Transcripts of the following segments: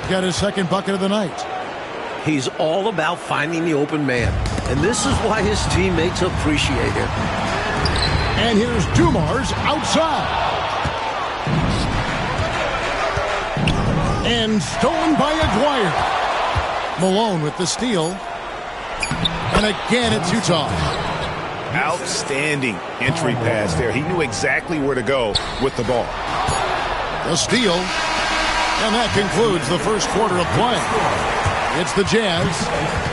got his second bucket of the night. He's all about finding the open man, and this is why his teammates appreciate him. And here's Dumars outside. And stolen by Aguirre. Malone with the steal. And again, it's Utah. Outstanding entry pass there. He knew exactly where to go with the ball. The steal. And that concludes the first quarter of play. It's the Jazz.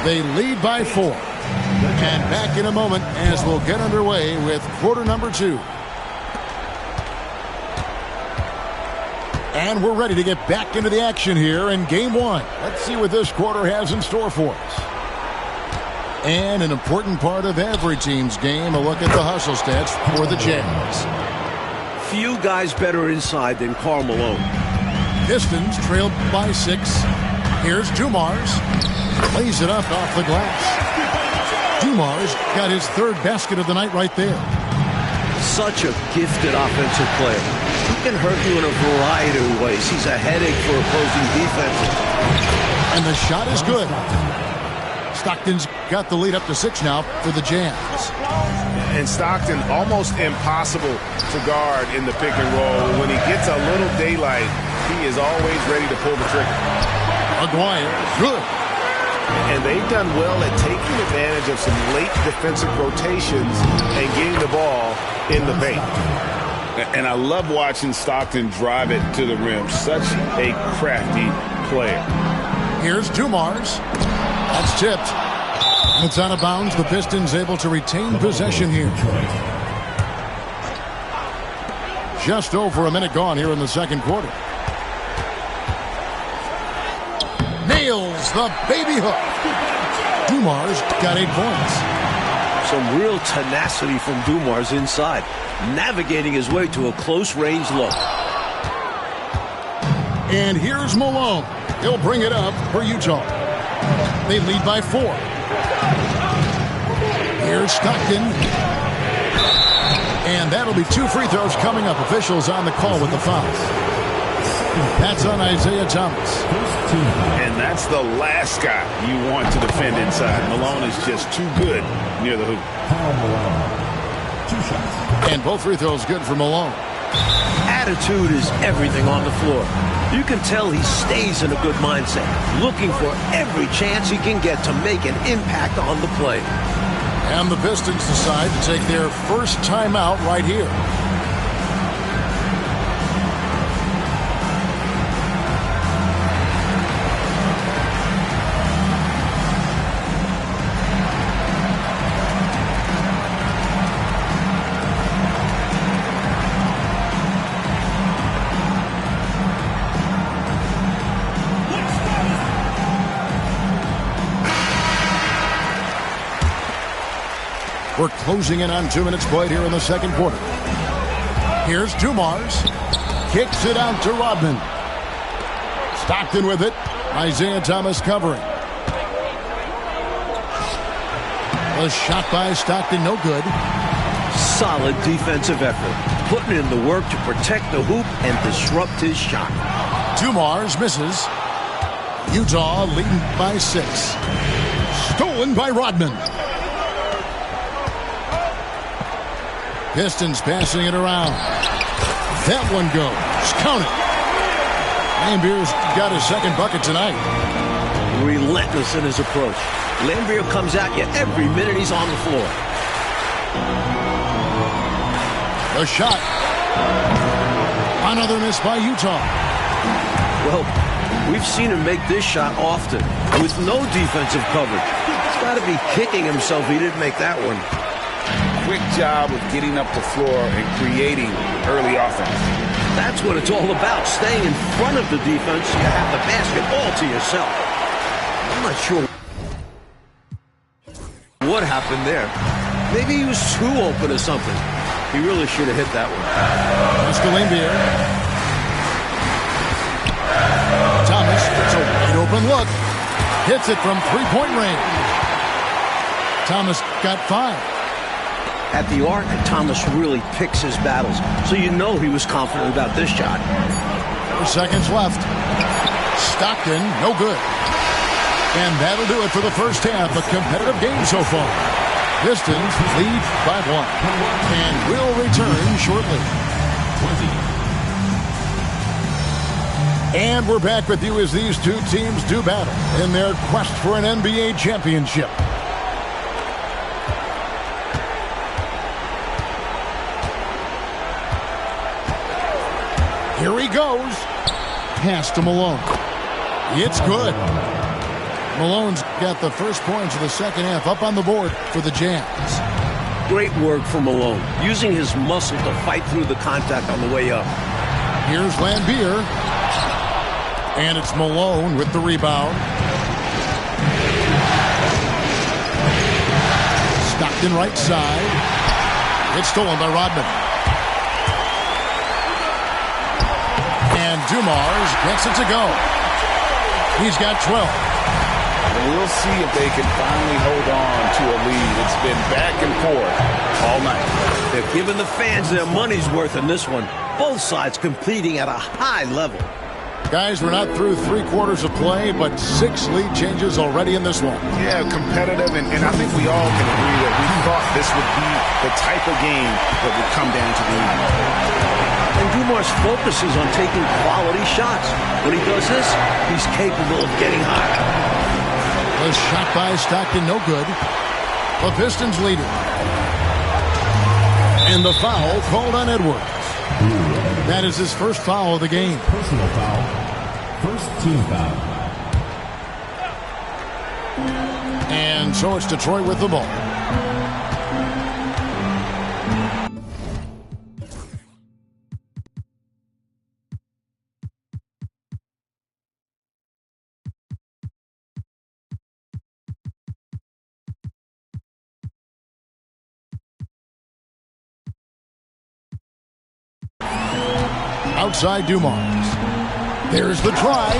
They lead by 4. And back in a moment as we'll get underway with quarter number 2. And we're ready to get back into the action here in game 1. Let's see what this quarter has in store for us. And an important part of every team's game, a look at the hustle stats for the Jazz. Few guys better inside than Karl Malone. Pistons trailed by 6. Here's Dumars. Lays it up off the glass. Dumars got his third basket of the night right there. Such a gifted offensive player. He can hurt you in a variety of ways. He's a headache for opposing defenses. And the shot is good. Stockton's got the lead up to 6 now for the Jazz. And Stockton almost impossible to guard in the pick and roll. When he gets a little daylight, he is always ready to pull the trigger. Aguirre, good. And they've done well at taking advantage of some late defensive rotations and getting the ball in the paint. And I love watching Stockton drive it to the rim. Such a crafty player. Here's Dumars. That's tipped. It's out of bounds. The Pistons able to retain possession here. Just over a minute gone here in the second quarter. Nails the baby hook. Dumars got 8 points. Some real tenacity from Dumars inside, navigating his way to a close-range look. And here's Malone. He'll bring it up for Utah. They lead by 4. Here's Stockton. And that'll be 2 free throws coming up. Officials on the call with the foul. That's on Isaiah Thomas. And that's the last guy you want to defend inside. Malone is just too good near the hoop. And both free throws good for Malone. Attitude is everything on the floor. You can tell he stays in a good mindset, looking for every chance he can get to make an impact on the play. And the Pistons decide to take their first timeout right here. We're closing in on 2 minutes played here in the second quarter. Here's Dumars. Kicks it out to Rodman. Stockton with it. Isaiah Thomas covering. A shot by Stockton, no good. Solid defensive effort, putting in the work to protect the hoop and disrupt his shot. Dumars misses. Utah leading by 6. Stolen by Rodman. Pistons passing it around. That one goes. Count it. Lambier's got his second bucket tonight. Relentless in his approach. Lambier comes at you every minute he's on the floor. A shot. Another miss by Utah. Well, we've seen him make this shot often with no defensive coverage. He's got to be kicking himself he didn't make that one. Quick job of getting up the floor and creating early offense. That's what it's all about, staying in front of the defense. You have the basket all to yourself. I'm not sure what happened there. Maybe he was too open or something. He really should have hit that one. Here's Lambier. Thomas gets a wide open look. Hits it from three-point range. Thomas got 5. At the arc, Thomas really picks his battles, so you know he was confident about this shot. 4 seconds left. Stockton, no good. And that'll do it for the first half. A competitive game so far. Pistons lead by 1. And will return shortly. And we're back with you as these two teams do battle in their quest for an NBA championship. Here he goes. Pass to Malone. It's good. Malone's got the first points of the second half up on the board for the Jazz. Great work from Malone, using his muscle to fight through the contact on the way up. Here's Lambier. And it's Malone with the rebound. Stockton right side. It's stolen by Rodman. And Dumars gets it to go. He's got 12. We'll see if they can finally hold on to a lead. It's been back and forth all night. They're giving the fans their money's worth in this one. Both sides competing at a high level. Guys, we're not through 3 quarters of play, but 6 lead changes already in this one. Yeah, competitive, and I think we all can agree that we thought this would be the type of game that would come down to the end. And Dumars focuses on taking quality shots. When he does this, he's capable of getting hot. A shot by Stockton, no good. The Pistons lead it. And the foul called on Edwards. That is his first foul of the game. Personal foul. First team foul. And so it's Detroit with the ball. Outside Dumars. There's the drive.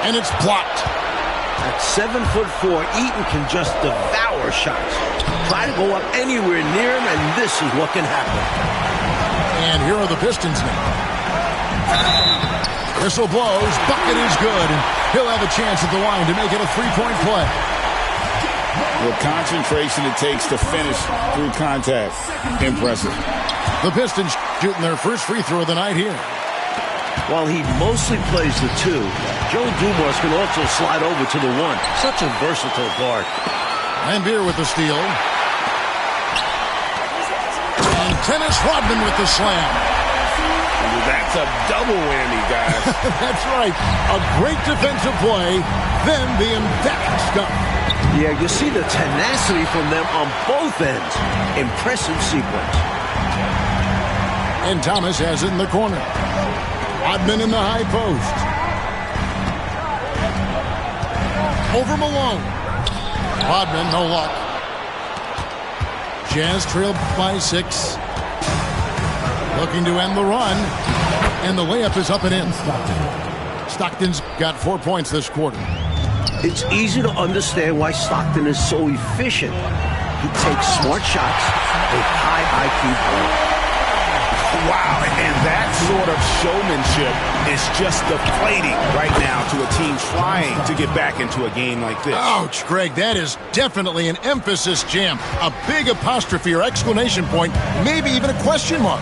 And it's blocked. At 7'4", Eaton can just devour shots. Try to go up anywhere near him, and this is what can happen. And here are the Pistons now. Whistle blows. Bucket is good. And he'll have a chance at the line to make it a 3-point play. The concentration it takes to finish through contact. Impressive. The Pistons shooting their first free throw of the night here. While he mostly plays the 2, Joe Dumars can also slide over to the 1. Such a versatile guard. Lambier with the steal. And Dennis Rodman with the slam. That's a double whammy, guys. That's right. A great defensive play, then the emphatic stuff. Yeah, you see the tenacity from them on both ends. Impressive sequence. And Thomas has it in the corner. Rodman in the high post. Over Malone. Rodman, no luck. Jazz trailed by 6. Looking to end the run. And the layup is up and in. Stockton's got 4 points this quarter. It's easy to understand why Stockton is so efficient. He takes smart shots with high IQ play. Wow, and that sort of showmanship is just deflating right now to a team trying to get back into a game like this. Ouch, Greg, that is definitely an emphasis jam. A big apostrophe or exclamation point, maybe even a question mark.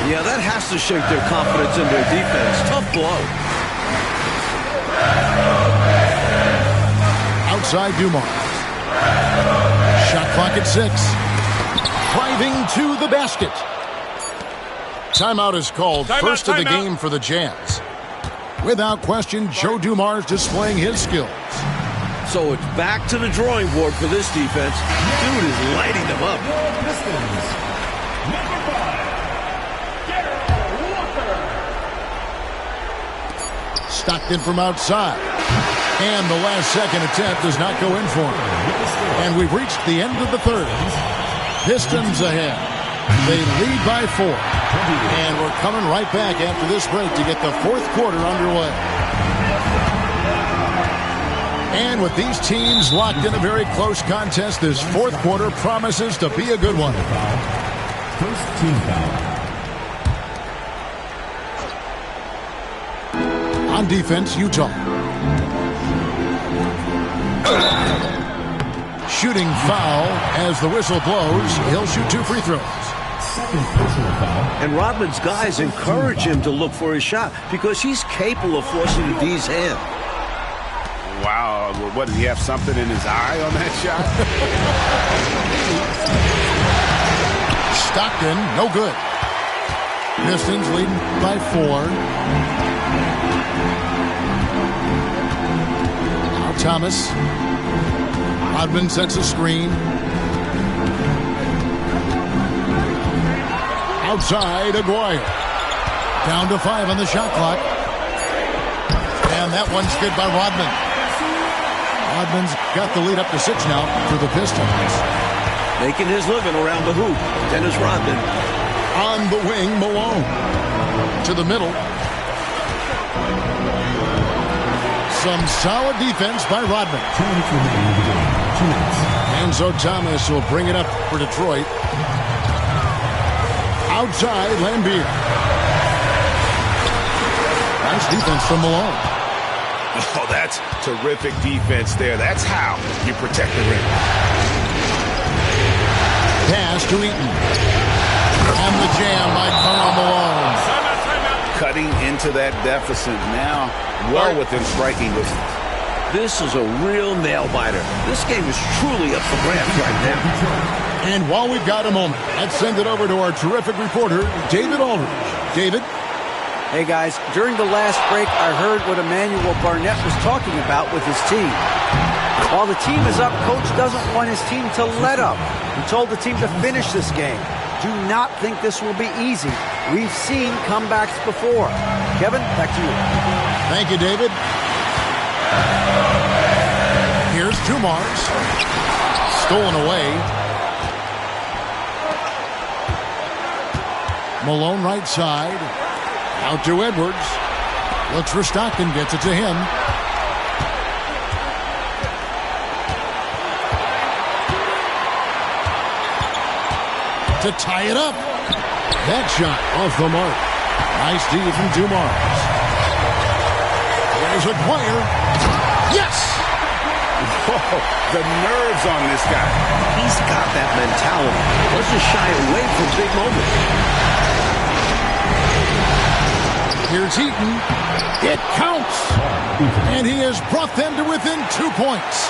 Yeah, that has to shake their confidence in their defense. Tough blow. Outside Dumars. Shot clock at 6. Driving to the basket. Timeout is called. First of the game for the Jazz. Without question, Joe Dumars displaying his skills. So it's back to the drawing board for this defense. Dude is lighting them up. Stockton from outside. And the last second attempt does not go in for him. And we've reached the end of the third. Pistons ahead. They lead by 4. And we're coming right back after this break to get the fourth quarter underway. And with these teams locked in a very close contest, this fourth quarter promises to be a good one. First team foul. On on defense, Utah. Shooting foul as the whistle blows. He'll shoot 2 free throws. Second personal foul. And Rodman's guys encourage him to look for his shot because he's capable of forcing the D's hand. Wow, what, did he have something in his eye on that shot? Stockton, no good. Pistons leading by 4. Now Thomas. Rodman sets a screen. Outside, Aguirre. Down to 5 on the shot clock. And that one's good by Rodman. Rodman's got the lead up to 6 now for the Pistons. Making his living around the hoop. Dennis Rodman. On the wing, Malone. To the middle. Some solid defense by Rodman. 2 minutes remaining in the game. 2 minutes. Enzo Thomas will bring it up for Detroit. Outside, Lambeer. Nice defense from Malone. Oh, that's terrific defense there. That's how you protect the rim. Pass to Eaton. And the jam by Karl Malone. Cutting into that deficit now, well within striking distance. This is a real nail-biter. This game is truly up for grabs right now. And while we've got a moment, let's send it over to our terrific reporter, David Aldridge. David? Hey, guys, during the last break, I heard what Emmanuel Barnett was talking about with his team. While the team is up, Coach doesn't want his team to let up. He told the team to finish this game. Do not think this will be easy. We've seen comebacks before. Kevin, back to you. Thank you, David. Here's Dumars. Stolen away. Malone right side. Out to Edwards. Looks for Stockton. Gets it to him. To tie it up. That shot off the mark. Nice D from Dumars. There's Aguirre. Yes! Whoa, the nerves on this guy. He's got that mentality. Doesn't shy away from big moments. Here's Eaton. It counts. And he has brought them to within 2 points.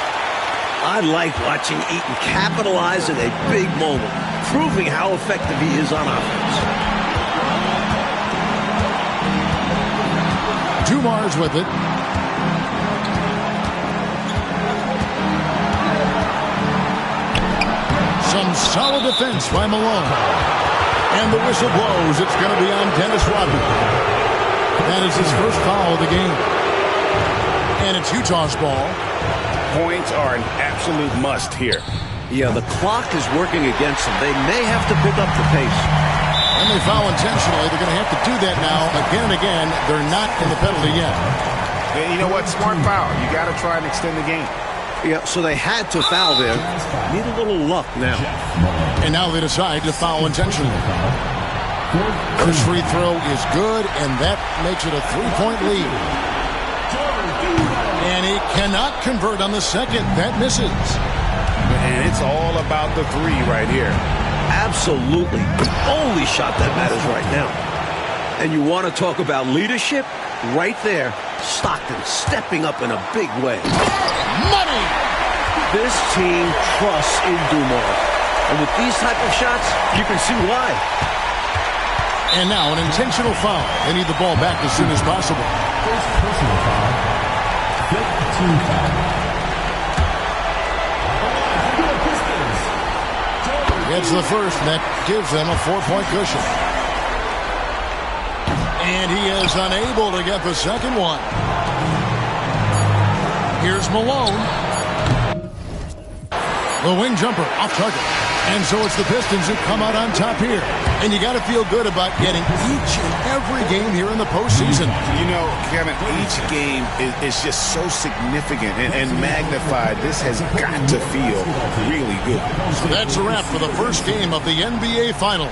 I like watching Eaton capitalize in a big moment, proving how effective he is on offense. Dumars with it. Some solid defense by Malone. And the whistle blows. It's going to be on Dennis Rodman. That is his first foul of the game. And it's Utah's ball. Points are an absolute must here. Yeah, the clock is working against them. They may have to pick up the pace. And they foul intentionally. They're going to have to do that now again and again. They're not in the penalty yet. And you know what? Smart foul. You got to try and extend the game. Yeah, so they had to foul there. Need a little luck now. And now they decide to foul intentionally. First free throw is good, and that makes it a 3-point lead. And he cannot convert on the second. That misses. And it's all about the 3 right here. Absolutely. The only shot that matters right now. And you want to talk about leadership? Right there, Stockton stepping up in a big way. Money! This team trusts in Dumars. And with these type of shots, you can see why. And now an intentional foul. They need the ball back as soon as possible. First personal foul. Fifth team foul. It's the first, and that gives them a 4-point cushion. And he is unable to get the second one. Here's Malone. The wing jumper off target. And so it's the Pistons who come out on top here. And you got to feel good about getting each and every game here in the postseason. You know, Kevin, each game is just so significant and magnified. This has got to feel really good. So that's a wrap for the first game of the NBA Finals.